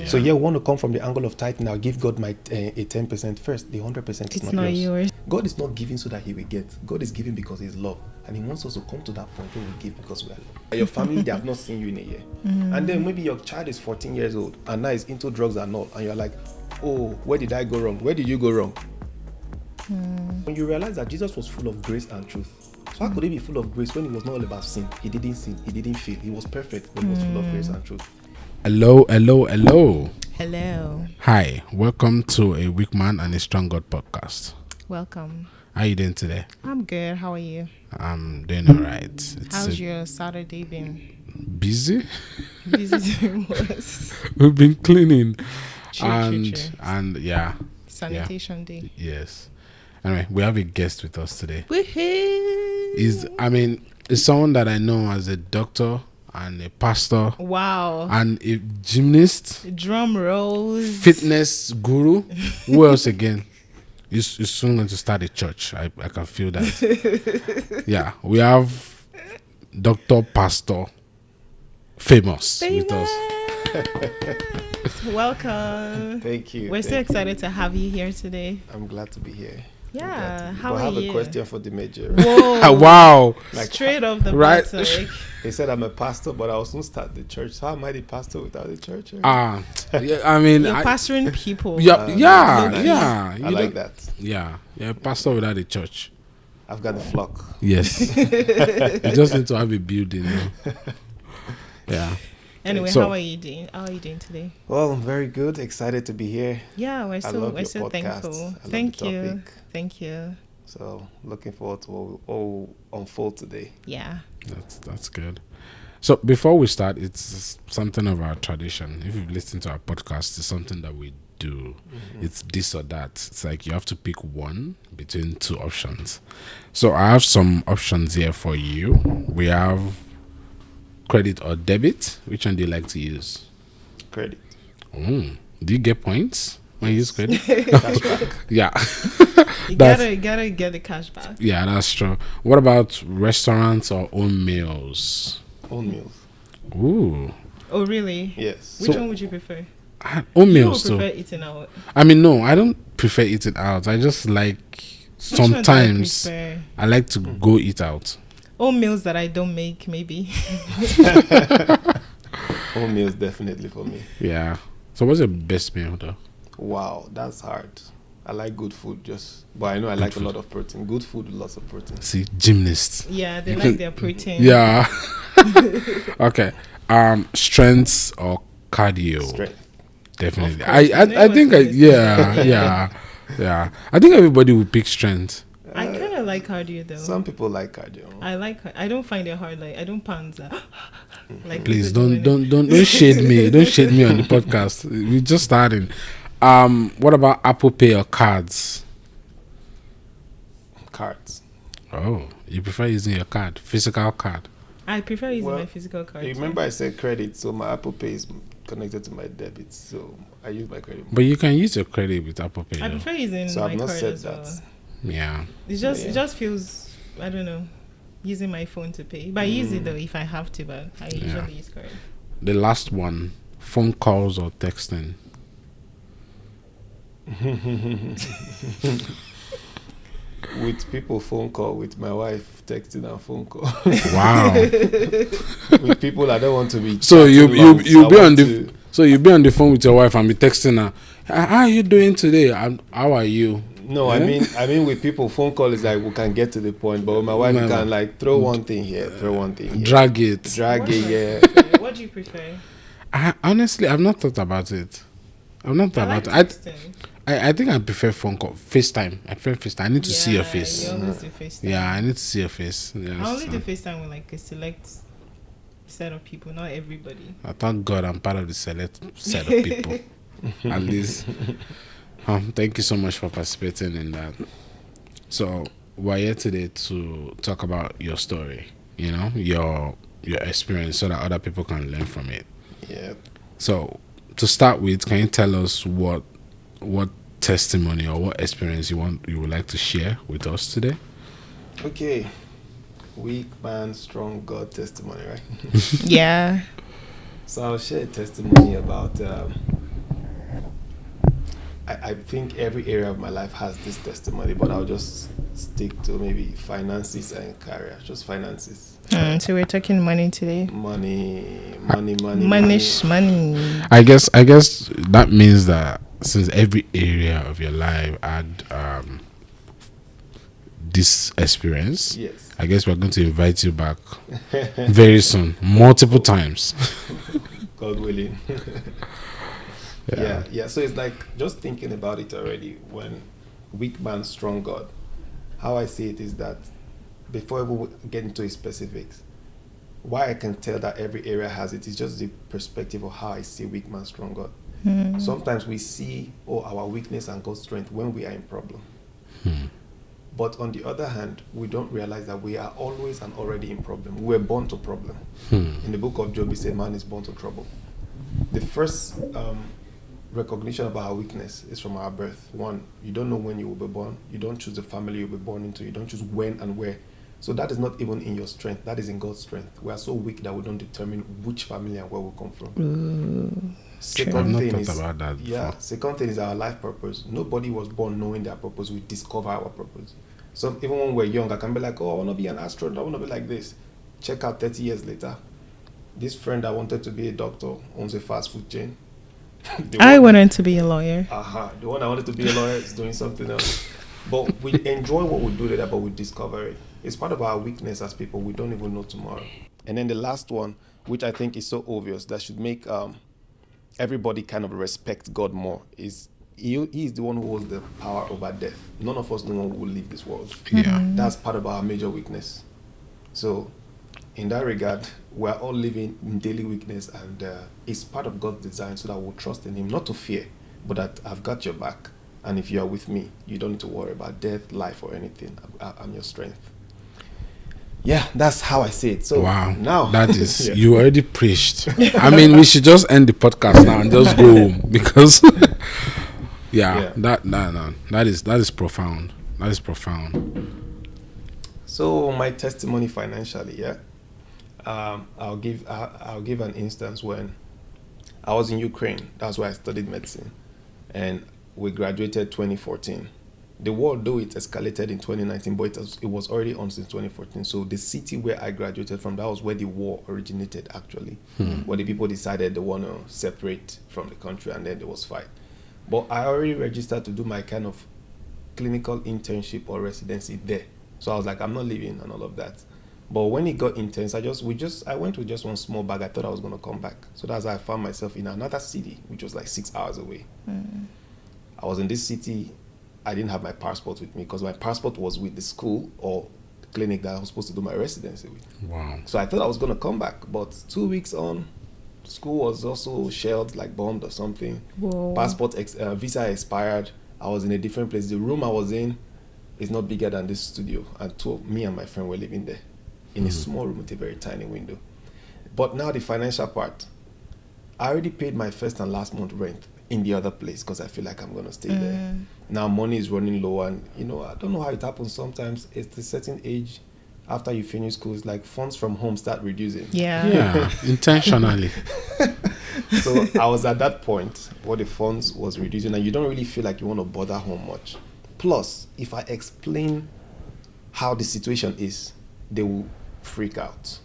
So we want to come from the angle of tithing. I'll give God my a 10% first. The 100% is not yours. God is not giving so that He will get. God is giving because He's love, and He wants us to come to that point where we give because we are loved. Your family, they have not seen you in a year, and then maybe your child is 14 years old and now is into drugs and all, and you're like, oh, where did I go wrong? Where did you go wrong? When you realize that Jesus was full of grace and truth, so how could He be full of grace when He was not all about sin? He didn't sin, He didn't fail, He was perfect, but He was full of grace and truth. Hello. Hi, welcome to a Weak Man and a Strong God podcast. welcome. How are you doing today? I'm good. How are you? I'm doing all right. How's your Saturday been? Busy? Busy doing what? We've been cleaning True. and yeah. Sanitation day. Yes. Anyway, we have a guest with us today. Woohoo! It's someone that I know as a doctor and a pastor. Wow. And a gymnast. Drum rolls. Fitness guru. Who else again? You're soon going to start a church. I can feel that. Yeah. We have Dr. Pastor Famous with us. Welcome. Thank you. We're so excited to have you here today. I'm glad to be here. Yeah. How but are I have you? a question for the major. Whoa. Wow. Like, straight off the right. bat. Like, He said I'm a pastor, but I will soon start the church. So how am I the pastor without the church? you're I pastoring people. I like that. Yeah, pastor without a church. I've got the flock. Yes. You just need to have a building. Yeah. Anyway, So- how are you doing? How are you doing today? Well, I'm very good. Excited to be here. Yeah, we're I love so your thankful. podcast. I love Thank the you. topic. Thank you. So looking forward to what will all unfold today. Yeah. That's good. So before we start, it's something of our tradition. If you've listened to our podcast, it's something that we do. It's this or that. It's like you have to pick one between two options. So I have some options here for you. We have credit or debit. Which one do you like to use? Credit. Do you get points when you use credit? Cashback. Yeah. You That's- gotta get the cash back. Yeah, that's true. What about restaurants or own meals? Own meals. Ooh. Oh really? Yes. Which one would you prefer? Own You meals would too. prefer eating out. No, I don't prefer eating out. I just like Which one do sometimes prefer? I like to go eat out. Own meals that I don't make, maybe. Own meals definitely for me. Yeah. So what's your best meal though? Wow, that's hard. I like good food, but I know I like a lot of protein. Good food with lots of protein. See, gymnasts. Yeah, they You like can- their protein. Yeah. Okay. Strengths or cardio? Strength. Definitely. Of course, I think yeah. yeah. I think everybody would pick strength. I kind of like cardio though. Some people like cardio. I don't find it hard. Like I don't pants. Like Please people doing it. don't shade me. Don't shade me on the podcast. We're just starting. What about Apple Pay or cards? Cards. Oh, you prefer using your card, physical card? I prefer using Well, my physical card. Remember I said credit, so my Apple Pay is connected to my debit, so I use my credit. But you can use your credit with Apple Pay. I though. prefer using So my I've not card said as that. well. Yeah. It just feels, I don't know, using my phone to pay. But I use it though if I have to, but I usually use card. The last one, phone calls or texting? With people, phone call. With my wife, texting and phone call. Wow. With people I don't want to be. So chatting long, you'll I be want on to- you'll be on the phone with your wife and be texting her. How are you doing today? How are you? No, Yeah? I mean with people, phone call is like we can get to the point, but with my wife, No. we can like throw one thing here, throw one thing here, Drag it. drag it, yeah. What do you prefer? Honestly, I've not thought about it. I've not thought I like about it. texting. I think I prefer phone call, FaceTime. I prefer FaceTime. I need to see your face. You always do FaceTime. Yeah, I need to see your face. Yes. I only do FaceTime with like a select set of people, not everybody. I thank God I'm part of the select set of people. At least. Thank you so much for participating in that. So we're here today to talk about your story, your experience so that other people can learn from it. Yeah. So to start with, can you tell us what testimony or what experience you would like to share with us today? Okay. Weak man, strong God testimony, right? Yeah. So I'll share a testimony about I think every area of my life has this testimony, but I'll just stick to maybe finances and career. Just finances. So we're talking money today. Money. Money. I guess that means that since every area of your life had this experience, yes, I guess we're going to invite you back very soon, multiple times. God willing. Yeah. So it's like just thinking about it already. When weak man, strong God. How I see it is that before we get into specifics, why I can tell that every area has it is just the perspective of how I see weak man, strong God. Sometimes we see our weakness and God's strength when we are in problem. But on the other hand, we don't realize that we are always and already in problem. We're born to problem. In the book of Job, it says man is born to trouble. The first recognition of our weakness is from our birth. One, you don't know when you will be born. You don't choose the family you'll be born into. You don't choose when and where. So that is not even in your strength. That is in God's strength. We are so weak that we don't determine which family and where we come from. Second thing is, second thing is our life purpose. Nobody was born knowing their purpose. We discover our purpose. So even when we're young, I can be like, I want to be an astronaut. I want to be like this. Check out 30 years later. This friend that wanted to be a doctor owns a fast food chain. I wanted to be a lawyer. The one I wanted to be a lawyer is doing something else. But we enjoy what we do later, but we discover it. It's part of our weakness as people. We don't even know tomorrow. And then the last one, which I think is so obvious, that should make everybody kind of respect God more, is he is the one who holds the power over death. None of us know when we will leave this world. That's part of our major weakness. So in that regard, we're all living in daily weakness, and it's part of God's design so that we'll trust in him, not to fear, but that I've got your back. And if you are with me, you don't need to worry about death, life, or anything. I'm your strength. Yeah, that's how I see it. So now that is you already preached. I mean, we should just end the podcast now and just go home, because that is profound. That is profound. So my testimony financially, I'll give an instance when I was in Ukraine. That's where I studied medicine, and we graduated 2014. The war, though it escalated in 2019, but it was already on since 2014. So the city where I graduated from, that was where the war originated, actually. Where the people decided they want to separate from the country, and then there was fight. But I already registered to do my kind of clinical internship or residency there. So I was like, I'm not leaving and all of that. But when it got intense, I went with just one small bag. I thought I was going to come back. So that's how I found myself in another city, which was like 6 hours away. I was in this city. I didn't have my passport with me because my passport was with the school or the clinic that I was supposed to do my residency with. Wow. So I thought I was going to come back. But 2 weeks on, school was also shelled, like bombed or something. Whoa. Visa expired. I was in a different place. The room I was in is not bigger than this studio. And me and my friend were living there in a small room with a very tiny window. But now the financial part. I already paid my first and last month rent in the other place because I feel like I'm going to stay there. Now money is running low, and I don't know how it happens. Sometimes it's a certain age after you finish school, it's like funds from home start reducing. Yeah, intentionally. So I was at that point where the funds was reducing, and you don't really feel like you want to bother home much. Plus, if I explain how the situation is, they will freak out.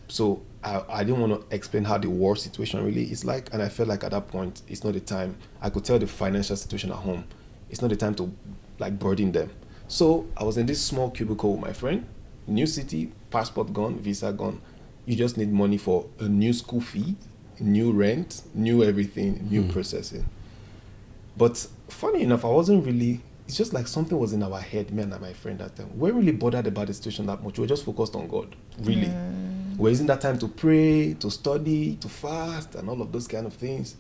So I didn't want to explain how the war situation really is like, and I felt like at that point it's not the time. I could tell the financial situation at home, it's not the time to like burden them. So I was in this small cubicle with my friend, new city, passport gone, visa gone. You just need money for a new school fee, new rent, new everything, new processing. But funny enough, I wasn't really, it's just like something was in our head, me and my friend that time. We weren't really bothered about the situation that much. We were just focused on God, really. We're using that time to pray, to study, to fast, and all of those kind of things.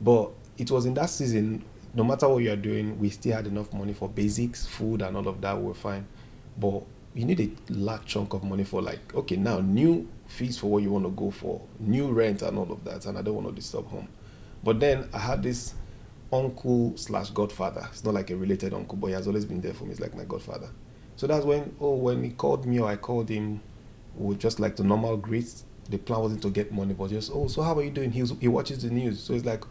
But it was in that season, no matter what you are doing, we still had enough money for basics, food, and all of that. We were fine. But you need a large chunk of money for like, okay, now new fees for what you want to go for, new rent and all of that, and I don't want to disturb home. But then I had this uncle/godfather. It's not like a related uncle, but he has always been there for me. He's like my godfather. So that's when he called me or I called him, we would just like to normal greet. The plan wasn't to get money, but just, so how are you doing? He watches the news. So it's like,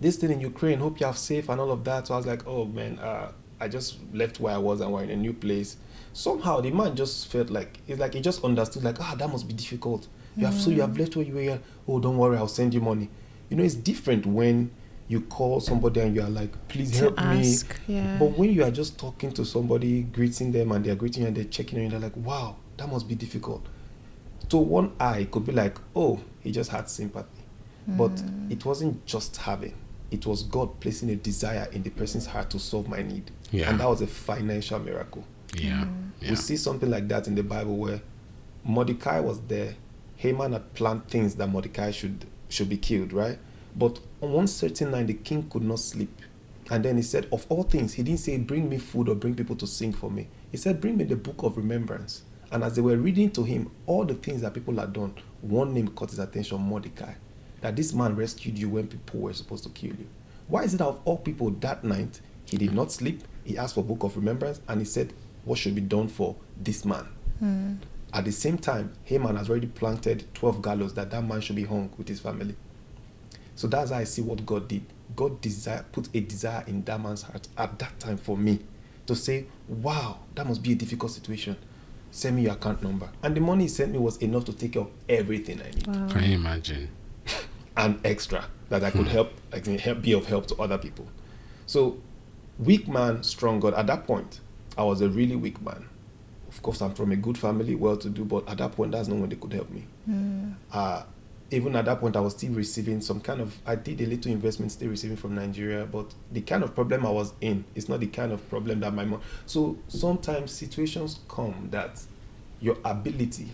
this thing in Ukraine, hope you are safe and all of that. So I was like, oh man, I just left where I was and we're in a new place. Somehow the man just felt like, it's like he just understood, like, that must be difficult. You have left where you were. Oh, don't worry, I'll send you money. It's different when you call somebody and you are like, please help me. Yeah. But when you are just talking to somebody, greeting them, and they're greeting you and they're checking on you, they're like, wow, that must be difficult. To one eye, it could be like, oh, he just had sympathy. But it wasn't just having. It was God placing a desire in the person's heart to solve my need. Yeah. And that was a financial miracle. Yeah. We see something like that in the Bible where Mordecai was there. Haman had planned things that Mordecai should be killed, right? But on one certain night, the king could not sleep. And then he said, of all things, he didn't say, bring me food or bring people to sing for me. He said, bring me the book of remembrance. And as they were reading to him all the things that people had done, one name caught his attention, Mordecai. That this man rescued you when people were supposed to kill you. Why is it that of all people that night, he did not sleep, he asked for book of remembrance, and he said, what should be done for this man? At the same time, Haman has already planted 12 gallows that man should be hung with his family. So that's how I see what God did. God put a desire in that man's heart at that time for me to say, wow, that must be a difficult situation. Send me your account number. And the money he sent me was enough to take care of everything I need. Wow. Can you imagine? And extra that I could be of help to other people. So, weak man, strong God. At that point, I was a really weak man. Of course, I'm from a good family, well-to-do, but at that point, that's not when they could help me. Even at that point, I was still receiving I did a little investment, still receiving from Nigeria, but the kind of problem I was in is not the kind of problem that my mom... So sometimes situations come that your ability,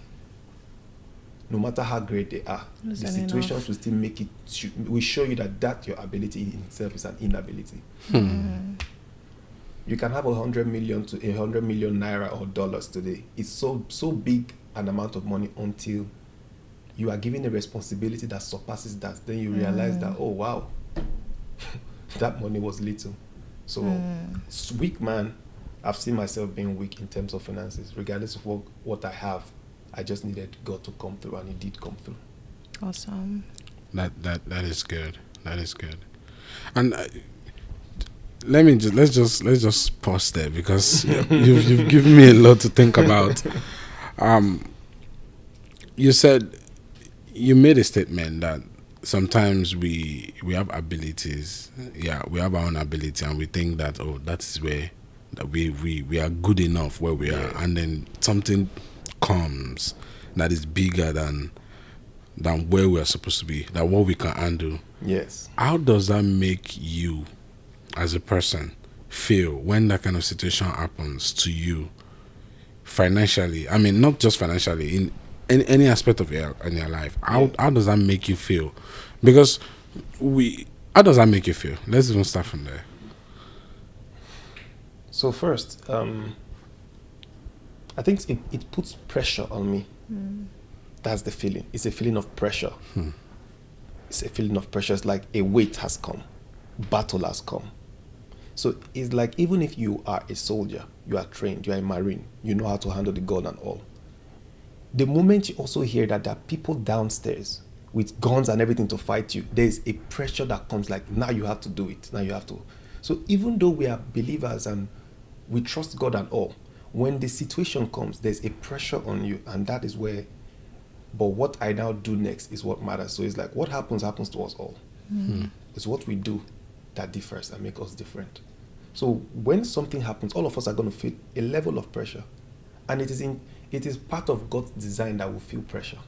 no matter how great they are, the situations will still make it, will show you that your ability in itself is an inability. You can have 100 million to 100 million naira or dollars today. It's so big an amount of money until you are given a responsibility that surpasses that. Then you realize that, oh wow, that money was little. So weak man, I've seen myself being weak in terms of finances. Regardless of what I have, I just needed God to come through, and He did come through. Awesome. That is good. That is good. And let's just pause there, because you've given me a lot to think about. You said, you made a statement that sometimes we have abilities. Yeah, we have our own ability, and we think that, oh, that is where that we are good enough where we are, and then something comes that is bigger than where we are supposed to be, that what we can handle. Yes. How does that make you as a person feel when that kind of situation happens to you financially? I mean, not just financially, in any aspect of your life. How does that make you feel? Because how does that make you feel? Let's even start from there. So first, I think it puts pressure on me. That's the feeling. It's a feeling of pressure. It's a feeling of pressure. It's like a weight has come. Battle has come. So it's like, even if you are a soldier, you are trained, you are a marine, you know how to handle the gun and all. The moment you also hear that there are people downstairs with guns and everything to fight you, there's a pressure that comes, like, now you have to do it. Now you have to. So even though we are believers and we trust God and all, when the situation comes, there's a pressure on you, and that is where, but what I now do next is what matters. So it's like, what happens to us all. It's what we do that differs and make us different. So when something happens, all of us are going to feel a level of pressure. And it is part of God's design that we feel pressure.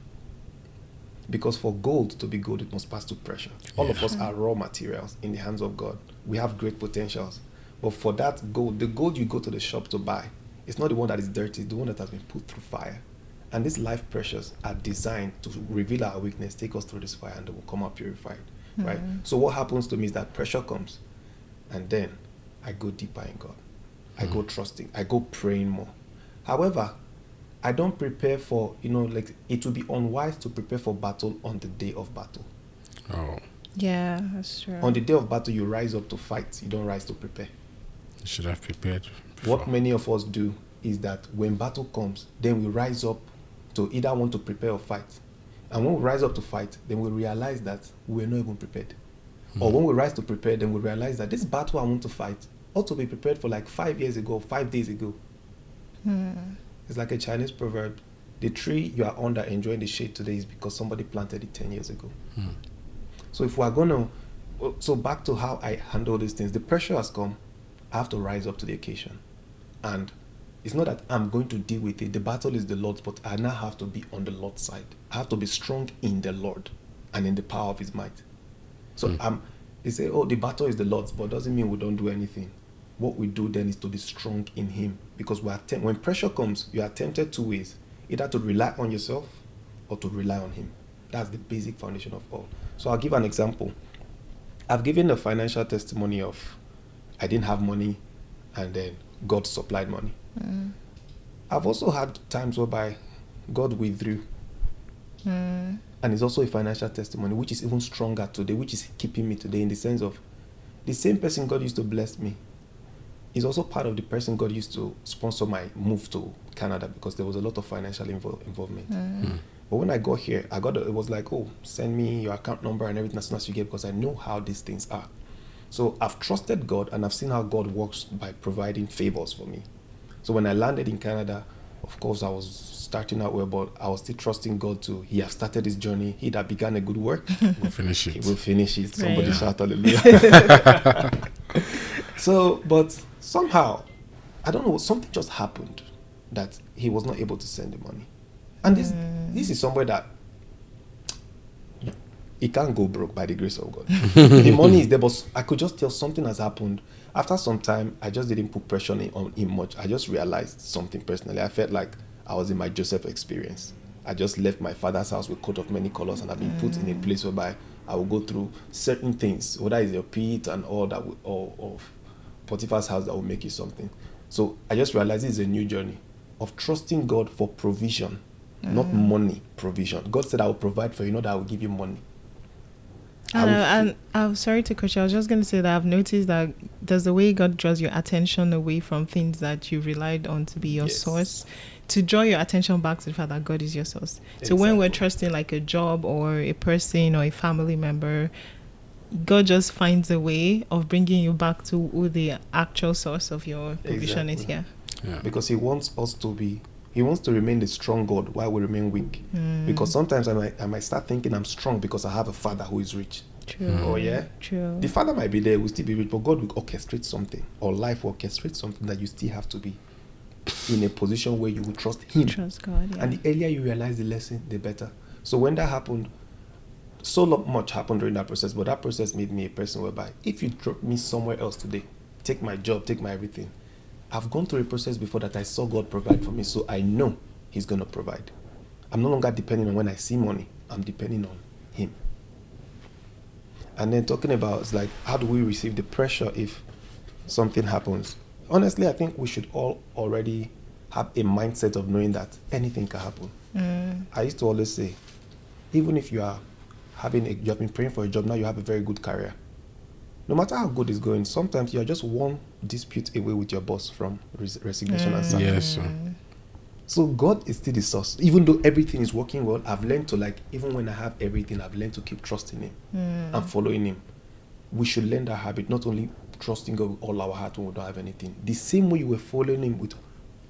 Because for gold to be gold, it must pass through pressure. All of us are raw materials in the hands of God. We have great potentials. But for that gold, the gold you go to the shop to buy, it's not the one that is dirty, it's the one that has been put through fire. And these life pressures are designed to reveal our weakness, take us through this fire, and they will come out purified. Right? So what happens to me is that pressure comes, and then I go deeper in God. I go trusting. I go praying more. However, I don't prepare for, like, it would be unwise to prepare for battle on the day of battle. Oh. Yeah, that's true. On the day of battle, you rise up to fight. You don't rise to prepare. You should have prepared before. What many of us do is that when battle comes, then we rise up to either want to prepare or fight. And when we rise up to fight, then we realize that we're not even prepared. Or when we rise to prepare, then we realize that this battle I want to fight ought to be prepared for like 5 years ago, 5 days ago. It's like a Chinese proverb. The tree you are under enjoying the shade today is because somebody planted it 10 years ago. So if we are going to, so back to how I handle these things, the pressure has come. I have to rise up to the occasion. And it's not that I'm going to deal with it. The battle is the Lord's, but I now have to be on the Lord's side. I have to be strong in the Lord and in the power of his might. So they say, oh, the battle is the Lord's, but doesn't mean we don't do anything. What we do then is to be strong in him. Because when pressure comes, you are tempted 2 ways. Either to rely on yourself or to rely on him. That's the basic foundation of all. So I'll give an example. I've given a financial testimony of I didn't have money and then God supplied money. I've also had times whereby God withdrew. And it's also a financial testimony, which is even stronger today, which is keeping me today in the sense of the same person God used to bless me is also part of the person God used to sponsor my move to Canada because there was a lot of financial involvement. But when I got here, it was like, oh, send me your account number and everything as soon as you get, because I know how these things are. So I've trusted God and I've seen how God works by providing favors for me. So when I landed in Canada, of course, I was starting out well, but I was still trusting God He has started his journey. He that began a good work will finish it. He will finish it. Somebody shout hallelujah. So, but somehow, I don't know, something just happened that he was not able to send the money. And this is somewhere that he can't go broke by the grace of God. The money is there, but I could just tell something has happened. After some time, I just didn't put pressure on him much. I just realized something personally. I felt like I was in my Joseph experience. I just left my father's house with coat of many colors, and I've been put in a place whereby I will go through certain things, whether it's your pit and all that, or Potiphar's house that will make you something. So I just realized it's a new journey of trusting God for provision, not money provision. God said, I will provide for you, not that I will give you money. And I'm sorry to cut you. I was just going to say that I've noticed that there's the way God draws your attention away from things that you relied on to be your source, to draw your attention back to the fact that God is your source. Exactly. So when we're trusting like a job or a person or a family member, God just finds a way of bringing you back to who the actual source of your provision is here. Yeah. Because he wants to remain the strong God while we remain weak. Because sometimes I might start thinking I'm strong because I have a father who is rich. True. Oh yeah? True. The father might be there, will still be rich, but God will orchestrate something, or life will orchestrate something that you still have to be in a position where you will trust him. Trust God, yeah. And the earlier you realize the lesson, the better. So when that happened, so much happened during that process, but that process made me a person whereby if you drop me somewhere else today, take my job, take my everything, I've gone through a process before that I saw God provide for me, so I know he's going to provide. I'm no longer depending on when I see money. I'm depending on him. And then talking about, it's like, how do we receive the pressure if something happens? Honestly, I think we should all already have a mindset of knowing that anything can happen. I used to always say, even if you have been praying for a job, now you have a very good career. No matter how good it's going, sometimes you're just one dispute away with your boss from resignation and sack. Yes, sir. So God is still the source. Even though everything is working well, I've learned to even when I have everything, I've learned to keep trusting him and following him. We should learn that habit, not only trusting God with all our heart when we don't have anything. The same way you were following him with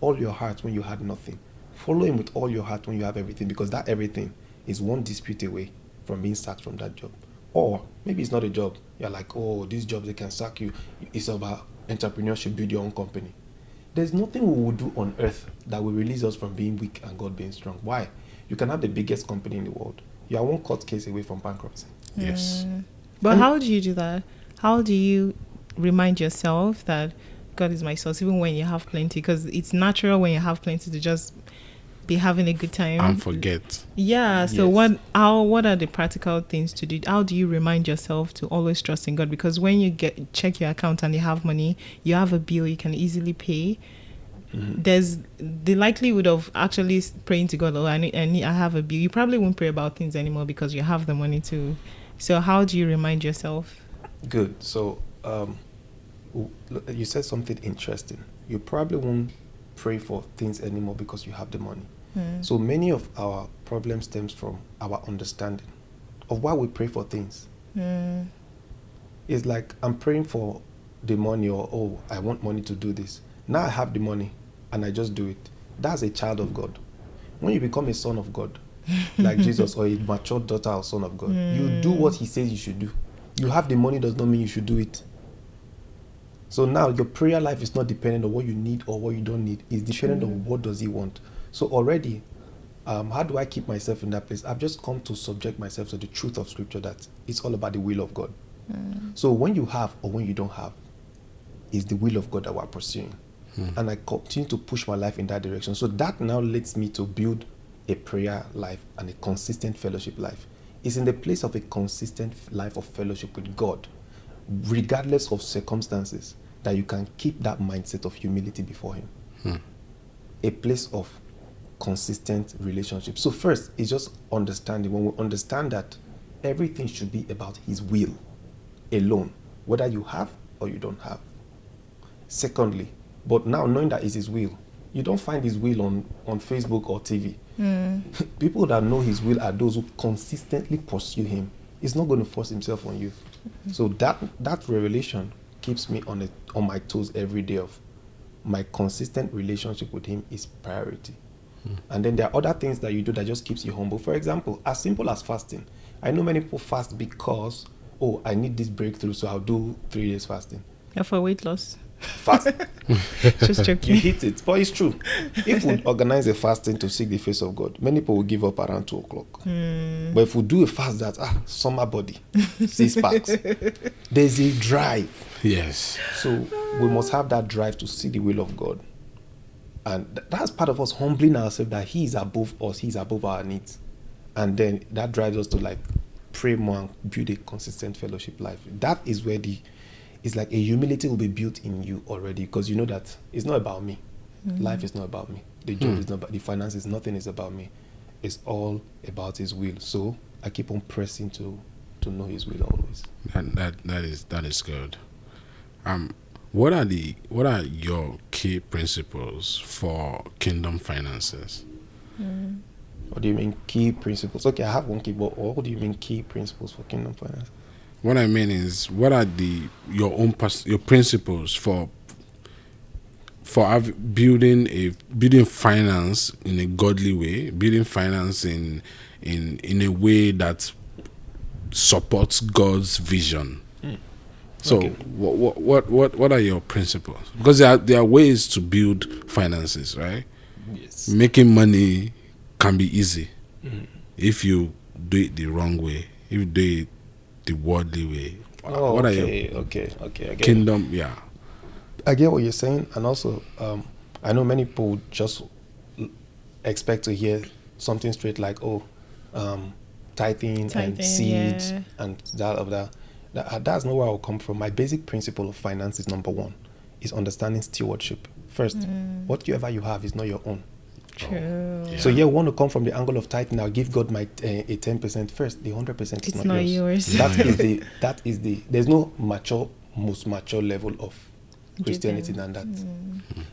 all your heart when you had nothing. Follow him with all your heart when you have everything, because that everything is one dispute away from being sacked from that job. Or maybe it's not a job. You're like, oh, these jobs, they can sack you. It's about entrepreneurship, build your own company. There's nothing we will do on earth that will release us from being weak and God being strong. Why? You can have the biggest company in the world. You are one court case away from bankruptcy. Yes. But how do you do that? How do you remind yourself that God is my source, even when you have plenty? Because it's natural when you have plenty to just be having a good time and forget. Yeah. So what are the practical things to do? How do you remind yourself to always trust in God? Because when you check your account and you have money, you have a bill you can easily pay. There's the likelihood of actually praying to God, I have a bill. You probably won't pray about things anymore because you have the money to. So how do you remind yourself? Good. So you said something interesting. You probably won't pray for things anymore because you have the money. So many of our problems stems from our understanding of why we pray for things. It's like I'm praying for the money, or, oh, I want money to do this. Now I have the money and I just do it. That's a child of God. When you become a son of God, like Jesus, or a mature daughter or son of God, you do what he says you should do. You have the money does not mean you should do it. So now your prayer life is not dependent on what you need or what you don't need. It's dependent on what does he want. So already, how do I keep myself in that place? I've just come to subject myself to the truth of Scripture, that it's all about the will of God. So when you have or when you don't have, it's the will of God that we're pursuing. And I continue to push my life in that direction. So that now leads me to build a prayer life and a consistent fellowship life. It's in the place of a consistent life of fellowship with God, regardless of circumstances, that you can keep that mindset of humility before him. A place of consistent relationship. So first, it's just understanding. When we understand that everything should be about his will alone, whether you have or you don't have. Secondly, but now knowing that it's his will, you don't find his will on Facebook or TV. People that know his will are those who consistently pursue him. He's not going to force himself on you. So that revelation keeps me on my toes every day. Of my consistent relationship with him is priority. And then there are other things that you do that just keeps you humble. For example, as simple as fasting. I know many people fast because, oh, I need this breakthrough, so I'll do 3 days fasting. Yeah, for weight loss. Fast. Just joking. You hit it, but it's true. If we organize a fasting to seek the face of God, many people will give up around 2 o'clock. But if we do a fast that summer body, 6 packs, there's a drive. Yes. So we must have that drive to see the will of God, and that's part of us humbling ourselves that he is above us, he's above our needs, and then that drives us to like pray more and build a consistent fellowship life. That is where it's like a humility will be built in you already, because you know that it's not about me. Life is not about me. The job is not about the finances. Nothing is about me. It's all about his will. So I keep on pressing to know his will always. That is good. What are your key principles for kingdom finances? What do you mean key principles? Okay, I have one key, but what do you mean key principles for kingdom finance? What I mean is, what are your principles for building finance in a godly way, building finance in a way that supports God's vision? So okay. What are your principles? Because there are ways to build finances, right? Yes. Making money can be easy if you do it the wrong way. If you do it the worldly way. What are your okay. I get kingdom? Yeah, I get what you're saying, and also I know many people just expect to hear something straight like tithing and seeds and that of that. That's not where I'll come from. My basic principle of finance is number 1 is understanding stewardship. First, whatever you have is not your own. True. So you want to come from the angle of tithing. I'll give God my a 10% first. The 100% is not yours. That is the. There's no most mature level of Christianity than that.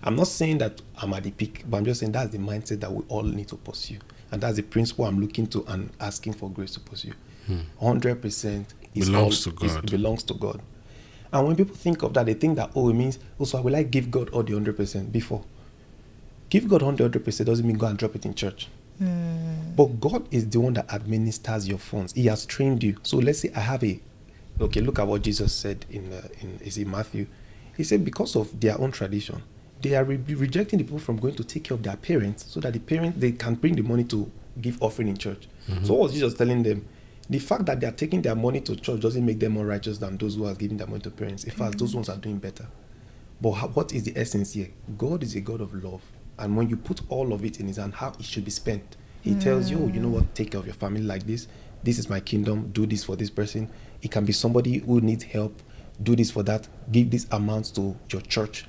I'm not saying that I'm at the peak, but I'm just saying that's the mindset that we all need to pursue, and that's the principle I'm looking to and asking for grace to pursue. 100% belongs to God. And when people think of that, they think that it means also I will like give God all the 100% before. Give God 100% doesn't mean go and drop it in church. But God is the one that administers your funds. He has trained you. So let's say I have look at what Jesus said in Matthew. He said because of their own tradition, they are rejecting the people from going to take care of their parents, so that they can bring the money to give offering in church. So what was Jesus telling them? The fact that they are taking their money to church doesn't make them more righteous than those who are giving their money to parents. In fact, those ones are doing better. But what is the essence here? God is a God of love. And when you put all of it in his hand, how it should be spent, he tells you, you know what, take care of your family like this. This is my kingdom. Do this for this person. It can be somebody who needs help. Do this for that. Give this amount to your church.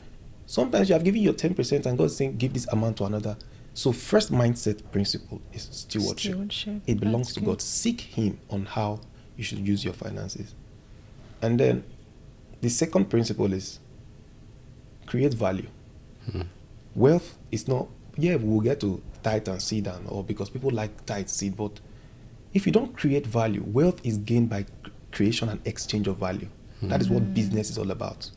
Sometimes you have given your 10% and God's saying, give this amount to another. So first mindset principle is stewardship. It belongs to God. Seek him on how you should use your finances. And then the second principle is create value. Wealth is not, we'll get to tithe and seed or because people like tithe, seed, but if you don't create value, wealth is gained by creation and exchange of value. That is what business is all about.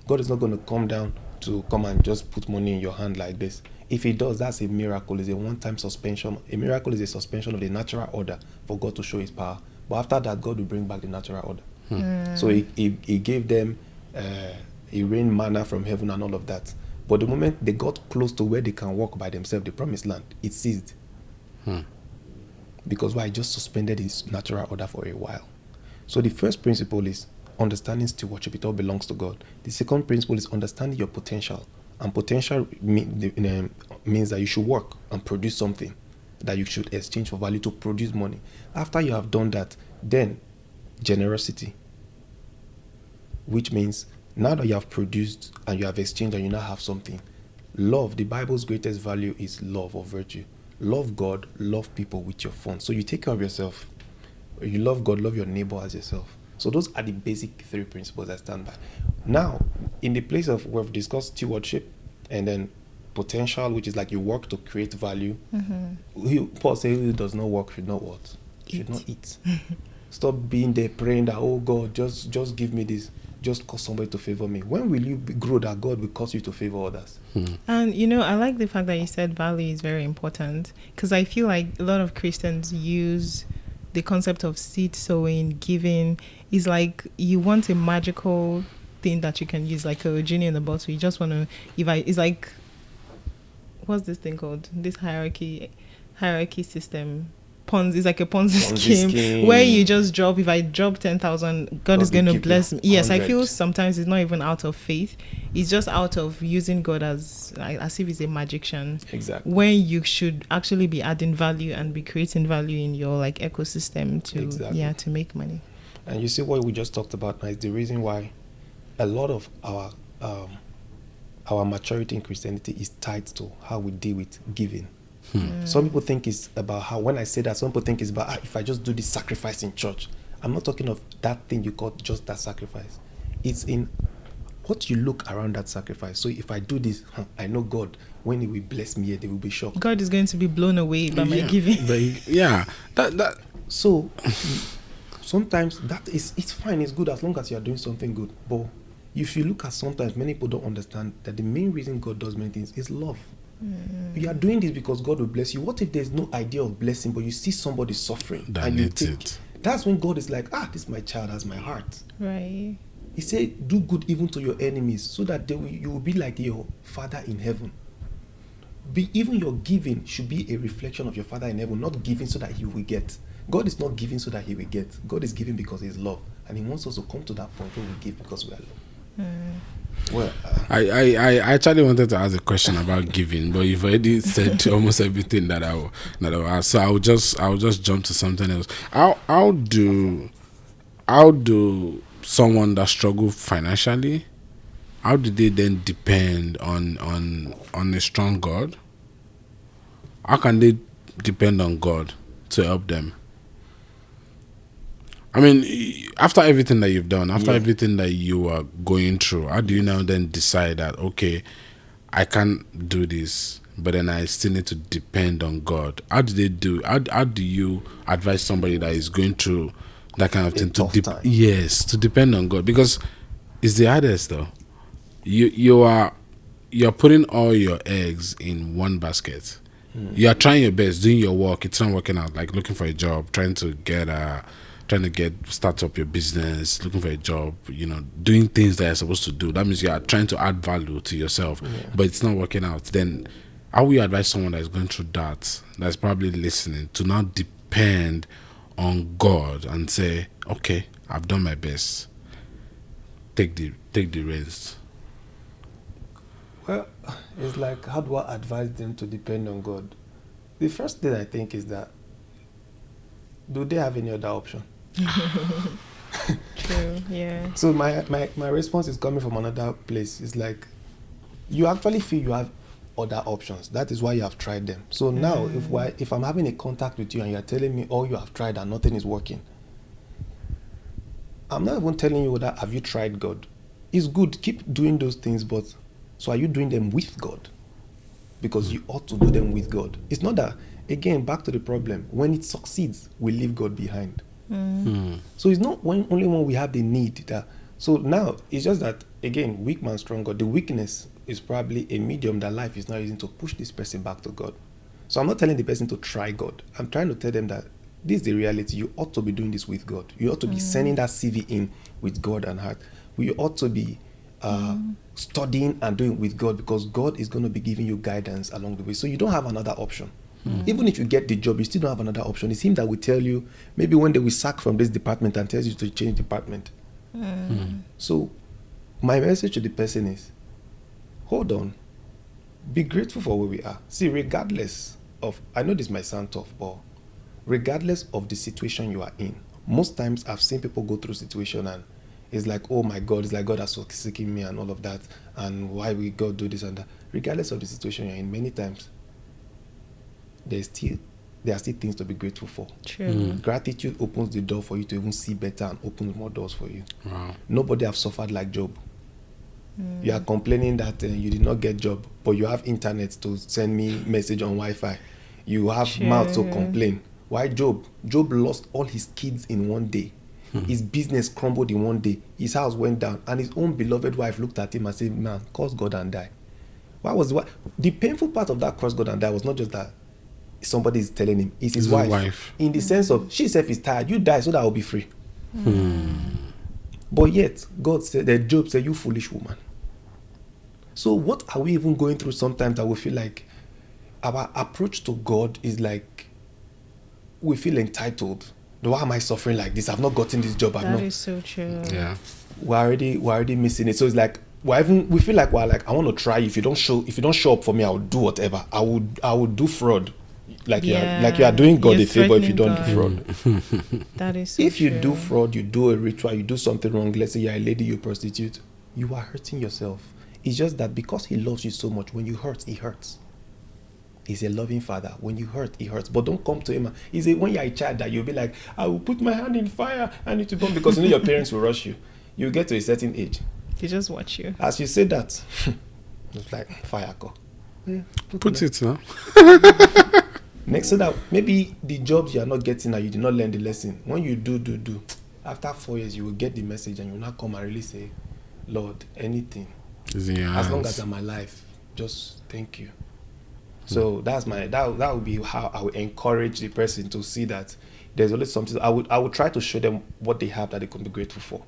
God is not going to come down to come and just put money in your hand like this. If he does, that's a miracle. It's a one-time suspension. A miracle is a suspension of the natural order for God to show his power. But after that, God will bring back the natural order. So he gave them, he rained manna from heaven and all of that. But the moment they got close to where they can walk by themselves, the promised land, it ceased. Because why? He just suspended his natural order for a while. So the first principle is understanding stewardship. It all belongs to God. The second principle is understanding your potential. And potential means that you should work and produce something that you should exchange for value to produce money. After you have done that, then generosity, which means now that you have produced and you have exchanged and you now have something. Love, the Bible's greatest value is love or virtue. Love God, love people with your funds. So you take care of yourself. You love God, love your neighbor as yourself. So those are the basic three principles I stand by. Now, in the place of, we've discussed stewardship and then potential, which is like you work to create value. Paul says who does not work should not what? Should not eat. Stop being there praying that, oh God, just give me this. Just cause somebody to favor me. When will you grow that God will cause you to favor others? And I like the fact that you said value is very important, because I feel like a lot of Christians use the concept of seed sowing, giving, is like you want a magical thing that you can use, like a genie in a bottle. You just want to, it's like, what's this thing called? This hierarchy system. Ponzi, it's like a Ponzi scheme where you just drop, if I drop 10,000, God is going to bless me. Yes, 100. I feel sometimes it's not even out of faith. It's just out of using God as if he's a magician. Exactly. When you should actually be adding value and be creating value in your like ecosystem to make money. And you see what we just talked about now is the reason why a lot of our maturity in Christianity is tied to how we deal with giving. Some people think it's about how, when I say that, some people think it's about if I just do this sacrifice in church. I'm not talking of that thing you call just that sacrifice. It's in what you look around that sacrifice. So if I do this, I know God, when he will bless me, they will be shocked. God is going to be blown away by my giving. So sometimes it's fine, it's good as long as you are doing something good. But if you look at, sometimes many people don't understand that the main reason God does many things is love. You are doing this because God will bless you. What if there's no idea of blessing, but you see somebody suffering and you take it? That's when God is like, this my child has my heart. Right. He said, do good even to your enemies, so that you will be like your Father in heaven. Even your giving should be a reflection of your Father in heaven, not giving so that he will get. God is not giving so that he will get. God is giving because he's love. And he wants us to come to that point where we give because we are loved. Well, I actually wanted to ask a question about giving, but you've already said almost everything that I will ask. So I'll just jump to something else. How do someone that struggle financially, how do they then depend on a strong God? How can they depend on God to help them? I mean, after everything that you've done, after everything that you are going through, how do you now then decide that, okay, I can't do this, but then I still need to depend on God? How do they do? How do you advise somebody that is going through that kind of thing to depend on God? Because it's the hardest, though. You're putting all your eggs in one basket. You are trying your best, doing your work. It's not working out. Like looking for a job, trying to start up your business, looking for a job, doing things that you're supposed to do. That means you are trying to add value to yourself, but it's not working out. Then how will you advise someone that is going through that's probably listening, to now depend on God and say, okay, I've done my best, take the reins? Well, it's like, how do I advise them to depend on God? The first thing I think is that, do they have any other option? True, yeah. So my response is coming from another place. It's like, you actually feel you have other options. That is why you have tried them. So now, if I'm having a contact with you and you're telling me all you have tried and nothing is working, I'm not even telling you that have you tried God. It's good, keep doing those things, but so are you doing them with God? Because you ought to do them with God. It's not that, again, back to the problem. When it succeeds, we leave God behind. So it's not only when we have the need that, So now it's just that, again, weak man, strong God. The weakness is probably a medium that life is now using to push this person back to God. So I'm not telling the person to try God. I'm trying to tell them that this is the reality. You ought to be doing this with God. You ought to be sending that CV in with God and heart. We ought to be studying and doing with God, because God is going to be giving you guidance along the way. So you don't have another option. Even if you get the job, you still don't have another option. It's him that will tell you, maybe one day we sack from this department and tells you to change department. So my message to the person is, hold on, be grateful for where we are. See, regardless of, I know this might sound tough, but regardless of the situation you are in, most times I've seen people go through situation and it's like, oh my God, it's like God has forsaken me and all of that, and why will God do this and that. Regardless of the situation you're in, many times there are still things to be grateful for. True. Gratitude opens the door for you to even see better and opens more doors for you. Wow. Nobody have suffered like Job. You are complaining that you did not get job, but you have internet to send me message on Wi-Fi. You have mouth to complain. Why Job? Job lost all his kids in one day. His business crumbled in one day. His house went down, and his own beloved wife looked at him and said, "Man, curse God and die." The painful part of that curse God and die was not just that somebody is telling him, it's his wife. In the sense of, she self is tired, you die so that I'll be free. But yet God said, that Job said, "You foolish woman." So what are we even going through sometimes that we feel like our approach to God is like, we feel entitled. Why am I suffering like this? I've not gotten this job. That is so true. Yeah. We're already missing it. So it's like, we feel like we're like, I want to try. If you don't show up for me, I will do whatever. I would do fraud. Like you are doing God a favor if you don't do fraud. That is so if you true. do fraud, you do a ritual, you do something wrong. Let's say you're a lady, you prostitute. You are hurting yourself. It's just that because he loves you so much, when you hurt, he hurts. He's a loving father. When you hurt, he hurts. But don't come to him. When you're a child, that you'll be like, I will put my hand in fire. I need to burn, because you know your parents will rush you. You get to a certain age. They just watch you. As you say that, it's like fire go. Yeah, Put it now. Next, so that maybe the jobs you are not getting and you did not learn the lesson. When you do, after 4 years, you will get the message and you will not come and really say, Lord, anything. As long as I'm alive, just thank you. So that would be how I would encourage the person to see that there's always something. I would try to show them what they have that they can be grateful for.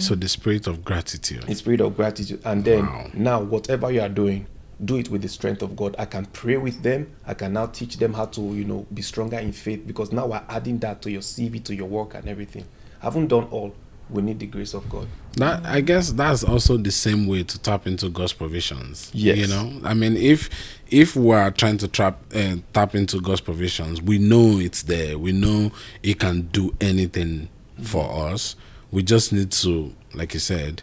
So the spirit of gratitude. The spirit of gratitude. And then now whatever you are doing, do it with the strength of God. I can pray with them. I can now teach them how to, be stronger in faith, because now we're adding that to your CV, to your work and everything. I haven't done all. We need the grace of God. That, I guess that's also the same way to tap into God's provisions. Yes. I mean, if we're trying to tap into God's provisions, we know it's there. We know He can do anything for us. We just need to, like you said,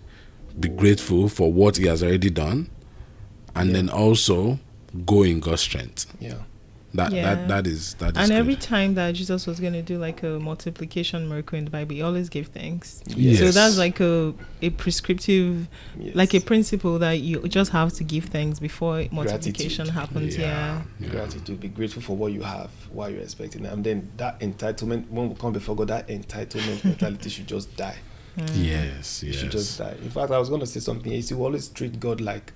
be grateful for what He has already done, and then also go in God's strength. Yeah. That is and every good. time that Jesus was going to do like a multiplication miracle in the Bible, he always gave thanks. Yes. So that's like a prescriptive, like a principle that you just have to give thanks before multiplication happens. Yeah. Gratitude. Be grateful for what you have, what you're expecting. And then that entitlement, when we come before God, that entitlement mentality should just die. Yes. It should just die. In fact, I was going to say something. You see, we always treat God like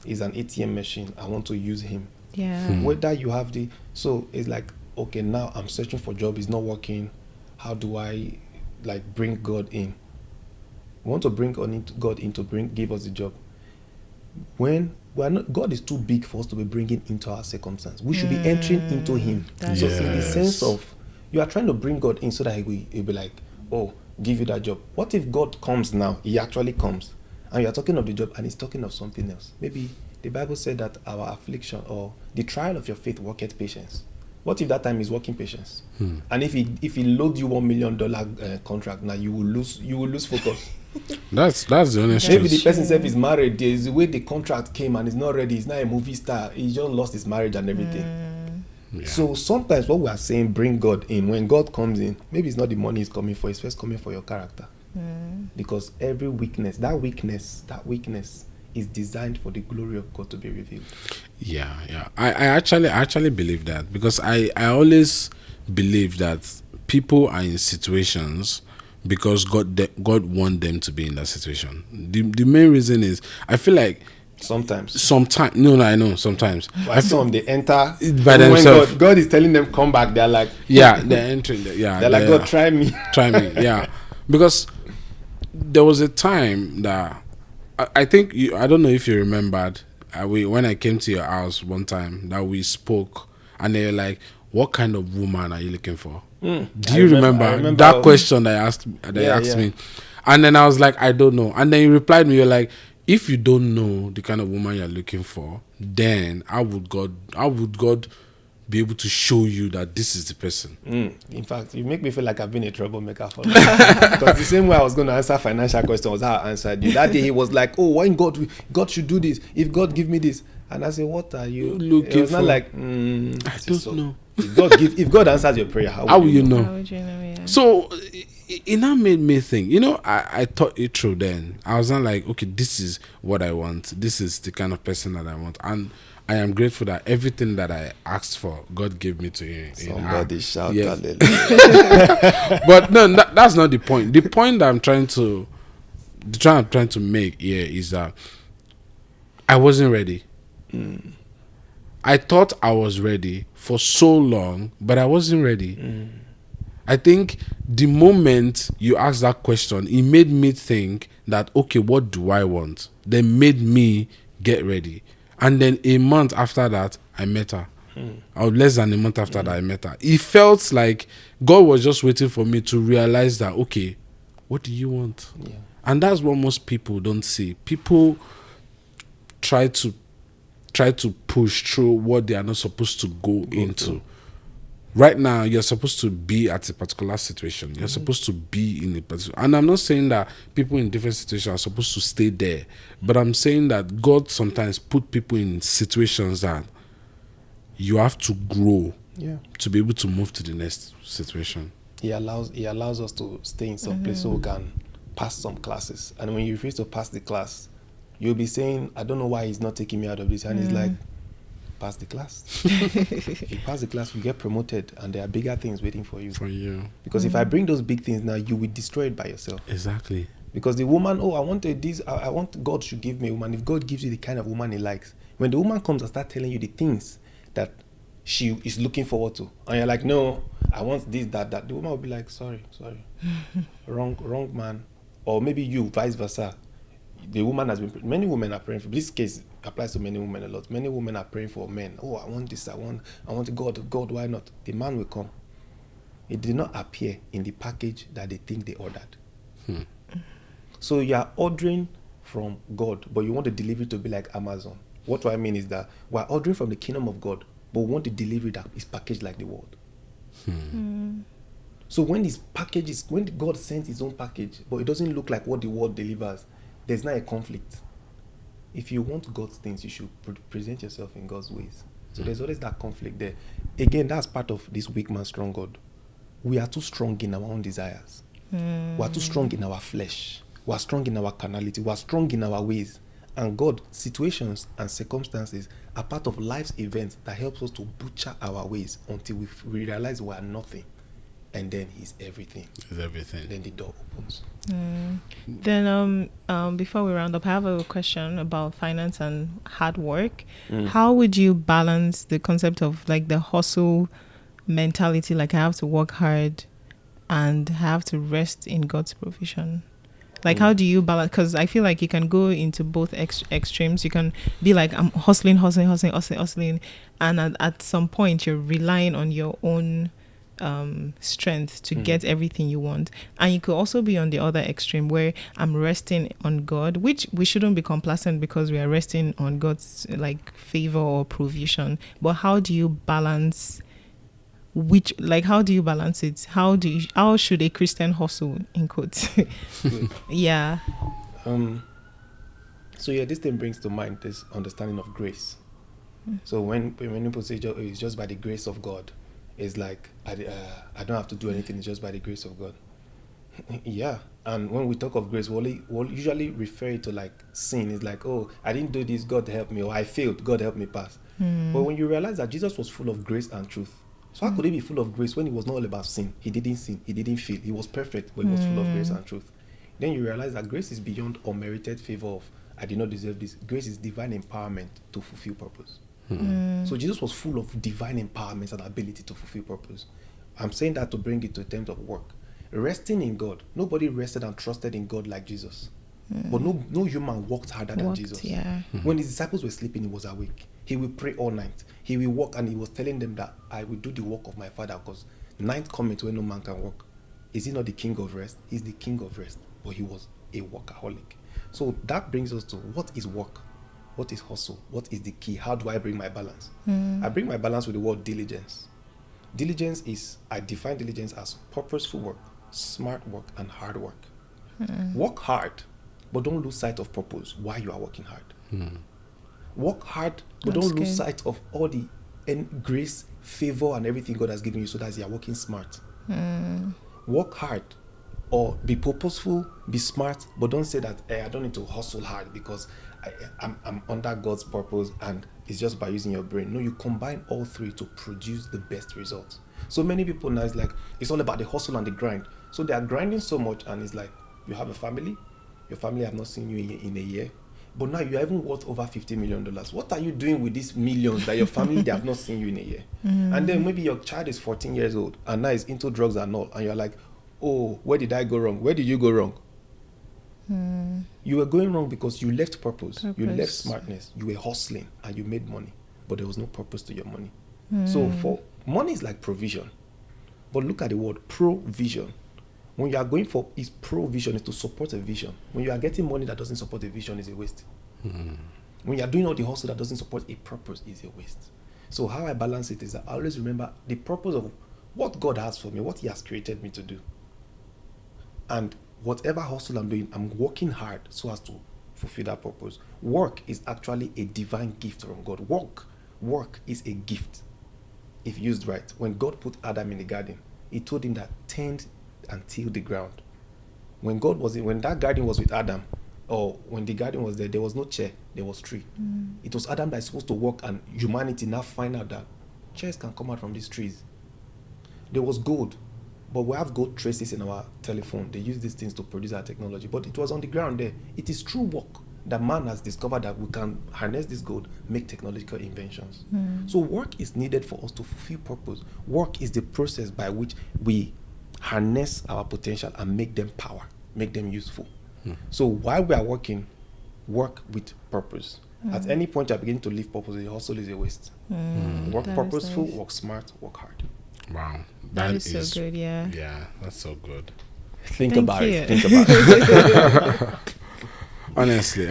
he's an ATM machine. I want to use him. Yeah. Whether you have so it's like, okay, now I'm searching for a job, it's not working. How do I bring God in? We want to bring God in to give us the job. When God is too big for us to be bringing into our circumstance. We should be entering into him. So in the sense of, you are trying to bring God in so that he'll be like, oh, give you that job. What if God comes now? He actually comes. And you are talking of the job and he's talking of something else. Maybe the Bible said that our affliction or the trial of your faith worketh patience. What if that time is working patience? And if he loads you $1 million contract, now you will lose focus. That's the honest truth. Maybe the person self is married. There's the way the contract came and he's not ready. He's not a movie star. He just lost his marriage and everything. So sometimes what we are saying, bring God in. When God comes in, maybe it's not the money he's coming for. It's first coming for your character. Because every weakness, that weakness is designed for the glory of God to be revealed. Yeah. I actually believe that, because I always believe that people are in situations because God want them to be in that situation. The main reason is, I feel like sometimes no, I know sometimes. Why some they enter by themselves. When God is telling them come back, they're like they're entering. They're like, God, try me. Yeah, because there was a time that I think I don't know if you remembered. When I came to your house one time that we spoke, and they were like, "What kind of woman are you looking for?" Do you remember that question they asked me? And then I was like, I don't know. And then you replied me, you're like, if you don't know the kind of woman you're looking for, then how would God be able to show you that this is the person? In fact, you make me feel like I've been a troublemaker for because the same way I was going to answer financial questions was how I answered you. That day he was like, oh, why God should do this? If God give me this. And I said, what are you looking for? It was not like, I don't know. If God answers your prayer, how will you know? How would you know? Yeah. So it now made me think, I thought it through then. I was not like, okay, this is what I want. This is the kind of person that I want. And I am grateful that everything that I asked for, God gave me to you. Somebody shout hallelujah. But no, that's not the point. The point that I'm trying to make here is that I wasn't ready. I thought I was ready for so long, but I wasn't ready. I think the moment you asked that question, it made me think that, okay, what do I want? Then made me get ready. And then a month after that, I met her. Or less than a month after that, I met her. It felt like God was just waiting for me to realize that, okay, what do you want? Yeah. And that's what most people don't see. People try to push through what they are not supposed to go into. Right now, you're supposed to be at a particular situation. You're supposed to be in a particular... And I'm not saying that people in different situations are supposed to stay there. But I'm saying that God sometimes put people in situations that you have to grow to be able to move to the next situation. He allows us to stay in some place so we can pass some classes. And when you refuse to pass the class, you'll be saying, I don't know why he's not taking me out of this. And he's like, pass the class. If you pass the class, you get promoted, and there are bigger things waiting for you. Because if I bring those big things now, you will destroy it by yourself. Exactly. Because the woman, I want God should give me a woman. If God gives you the kind of woman he likes, when the woman comes and starts telling you the things that she is looking forward to, and you're like, no, I want this, that, the woman will be like, sorry. wrong man. Or maybe you, vice versa. The woman has been... Many women are praying for... This case applies to many women a lot. Many women are praying for men. Oh, I want this. I want God, why not? The man will come. It did not appear in the package that they think they ordered. So you are ordering from God, but you want the delivery to be like Amazon. What do I mean is that we're ordering from the kingdom of God, but we want the delivery that is packaged like the world. So when God sends his own package, but it doesn't look like what the world delivers, there's not a conflict. If you want God's things, you should present yourself in God's ways. So there's always that conflict there. Again, that's part of this weak man, strong God. We are too strong in our own desires. We are too strong in our flesh. We are strong in our carnality. We are strong in our ways. And God, situations and circumstances are part of life's events that helps us to butcher our ways until we realize we are nothing. And then he's everything. He's everything. Then the door opens. Then before we round up, I have a question about finance and hard work. How would you balance the concept of like the hustle mentality, like I have to work hard and have to rest in God's provision? Like how do you balance? Because I feel like you can go into both extremes. You can be like, I'm hustling, and at some point you're relying on your own strength to get everything you want. And you could also be on the other extreme where I'm resting on God, which we shouldn't be complacent because we are resting on God's like favor or provision. But how do you balance how do you balance it? How should a Christian hustle, in quotes? Yeah. So this thing brings to mind this understanding of grace. So when people say it's just by the grace of God, it's like I don't have to do anything, it's just by the grace of God. Yeah. And when we talk of grace, we'll usually refer it to like sin. It's like, oh, I didn't do this, God help me, or I failed, God help me pass. But when you realize that Jesus was full of grace and truth, So how could he be full of grace when he was not all about sin? He didn't sin. He didn't fail. He was perfect, but he was full of grace and truth. Then you realize that grace is beyond unmerited favor of, I did not deserve this. Grace is divine empowerment to fulfill purpose. So Jesus was full of divine empowerment and ability to fulfill purpose. I'm saying that to bring it to terms of work. Resting in God. Nobody rested and trusted in God like Jesus. But no human worked harder than Jesus. Yeah. When his disciples were sleeping, he was awake. He will pray all night. He will walk, and he was telling them that I will do the work of my Father, because night cometh when no man can work. Is he not the king of rest? He's the king of rest. But he was a workaholic. So that brings us to, what is work? What is hustle? What is the key? How do I bring my balance? I bring my balance with the word diligence. Diligence is, I define diligence as purposeful work, smart work, and hard work. Work hard, but don't lose sight of purpose while you are working hard. Work hard, but don't lose sight of all the grace, favor, and everything God has given you, so that you are working smart. Work hard, or be purposeful, be smart, but don't say that I don't need to hustle hard because I'm under God's purpose and it's just by using your brain. No, you combine all three to produce the best results. So many people now, it's all about the hustle and the grind. So they are grinding so much, and it's like, you have a family, your family have not seen you in a year, but now you're even worth over $50 million. What are you doing with these millions that your family, they have not seen you in a year? And then maybe your child is 14 years old and now is into drugs and all, and you're like, oh, where did I go wrong? Where did you go wrong? You were going wrong because you left purpose. You left smartness. You were hustling and you made money, but there was no purpose to your money. So for money is like provision, but look at the word provision. When you are going for is provision, is to support a vision. When you are getting money that doesn't support a vision, is a waste. When you are doing all the hustle that doesn't support a purpose, is a waste. So how I balance it is I always remember the purpose of what God has for me, what he has created me to do. And whatever hustle I'm doing, I'm working hard so as to fulfill that purpose. Work is actually a divine gift from God. Work is a gift if used right. When God put Adam in the garden, he told him that tend and till the ground. When that garden was with Adam, or when the garden was there was no chair, there was tree. It was Adam that is supposed to work, and humanity now find out that chairs can come out from these trees. There was gold, but we have gold traces in our telephone. They use these things to produce our technology, but it was on the ground there. It is true work that man has discovered that we can harness this gold, make technological inventions. So work is needed for us to fulfill purpose. Work is the process by which we harness our potential and make them power, make them useful. So while we are working, work with purpose. At any point you are beginning to live purpose, the hustle is a waste. Work purposeful, work smart, work hard. Wow. That is so good, yeah. Yeah, that's so good. Think about it. Honestly,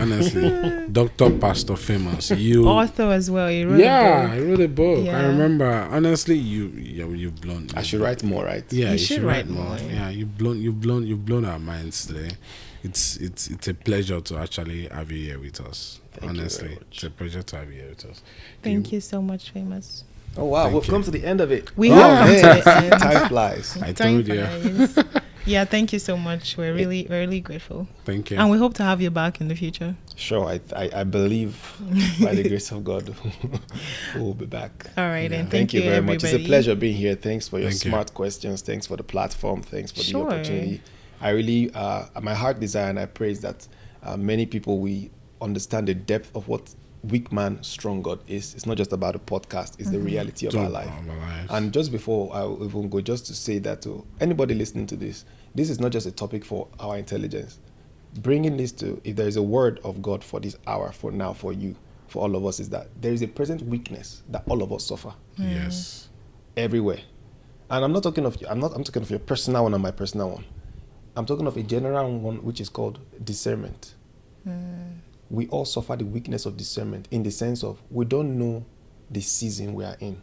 Dr. Pastor Famous, you author as well. You wrote a book. I wrote a book. Yeah. I remember. Honestly, you've blown. I should write more, right? Yeah, you should write more. Yeah, you've blown our minds today. It's a pleasure to actually have you here with us. Honestly, it's a pleasure to have you here with us. Thank you so much, Famous. Oh wow, we've come to the end of it. We have come to the end. Time flies. I told you. Yeah, thank you so much. We're really grateful. Thank you. And we hope to have you back in the future. Sure, I believe by the grace of God we'll be back. All right, and thank you very much. It's a pleasure being here. Thanks for your smart questions. Thanks for the platform. Thanks for the opportunity. I really, my heart desire and I pray is that many people will understand the depth of what weak man, strong God is. It's not just about a podcast, it's the reality of our life. And just before I even go, just to say that to anybody listening to this is not just a topic for our intelligence. Bringing this to, if there is a word of God for this hour, for now, for you, for all of us, is that there is a present weakness that all of us suffer. Yes. Everywhere. And I'm talking of your personal one and my personal one. I'm talking of a general one, which is called discernment. We all suffer the weakness of discernment in the sense of we don't know the season we are in.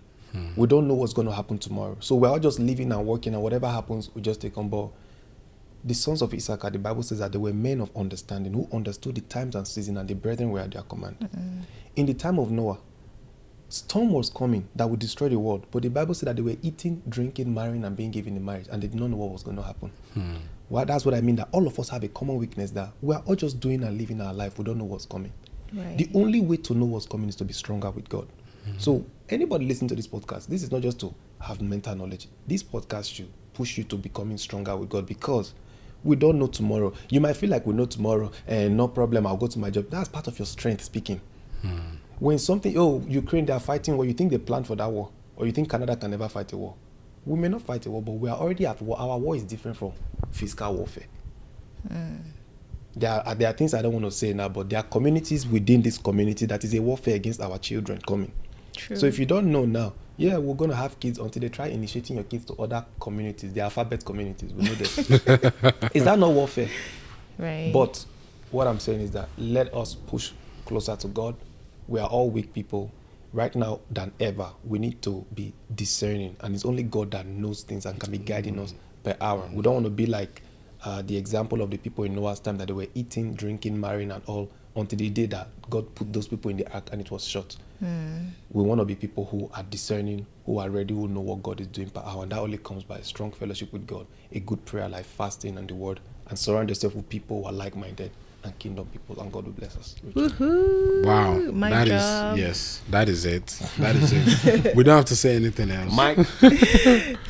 We don't know what's going to happen tomorrow. So we're all just living and working, and whatever happens, we just take on board. The sons of Issachar, the Bible says that they were men of understanding who understood the times and season, and the brethren were at their command. In the time of Noah, storm was coming that would destroy the world, but the Bible said that they were eating, drinking, marrying, and being given in marriage, and they did not know what was going to happen. Well, that's what I mean, that all of us have a common weakness, that we are all just doing and living our life. We don't know what's coming. Right. The only way to know what's coming is to be stronger with God. So anybody listening to this podcast, this is not just to have mental knowledge. This podcast should push you to becoming stronger with God, because we don't know tomorrow. You might feel like we know tomorrow and no problem, I'll go to my job. That's part of your strength speaking. When something, Ukraine, they are fighting war, you think they planned for that war? Or you think Canada can never fight a war? We may not fight a war, but we are already at war. Our war is different from physical warfare. There are things I don't want to say now, but there are communities within this community that is a warfare against our children coming. True. So if you don't know now, we're going to have kids until they try initiating your kids to other communities, the alphabet communities. We know that. Is that not warfare? Right. But what I'm saying is that let us push closer to God. We are all weak people. Right now than ever, we need to be discerning, and it's only God that knows things and can be guiding us per hour. We don't want to be like the example of the people in Noah's time, that they were eating, drinking, marrying and all, until the day that God put those people in the ark and it was shut. We want to be people who are discerning, who are ready, who know what God is doing per hour, and that only comes by a strong fellowship with God, a good prayer life, fasting and the word, and surround yourself with people who are like-minded and kingdom people, and God will bless us. Woohoo! Wow, that is it. We don't have to say anything else. Mike,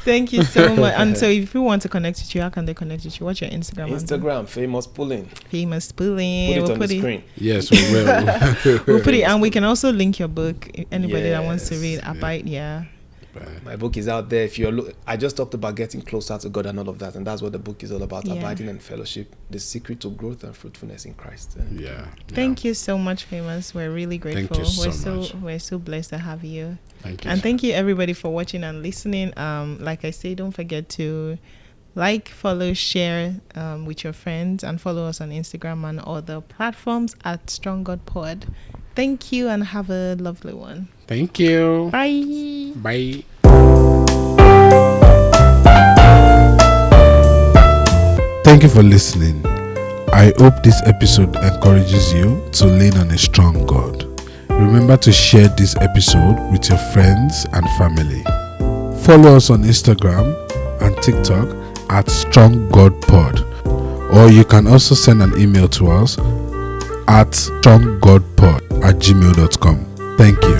thank you so much. And so, if you want to connect with you, how can they connect with you? What's your Instagram? Instagram, Famous Pullen. Famous Pullen. Put it on the screen. Yes, we will. We'll put it, and we can also link your book. Anybody that wants to read, My book is out there. If you're I just talked about getting closer to God and all of that, and that's what the book is all about: abiding and fellowship, the secret to growth and fruitfulness in Christ. Thank you so much, Famous. We're really grateful. Thank you so much. We're so blessed to have you. Thank you. And thank you everybody for watching and listening. Like I say, don't forget to like, follow, share with your friends, and follow us on Instagram and other platforms at Strong God Pod. Thank you and have a lovely one. Thank you. Bye. Bye. Thank you for listening. I hope this episode encourages you to lean on a strong God. Remember to share this episode with your friends and family. Follow us on Instagram and TikTok at Strong God Pod, or you can also send an email to us at stronggodpod@gmail.com. Thank you.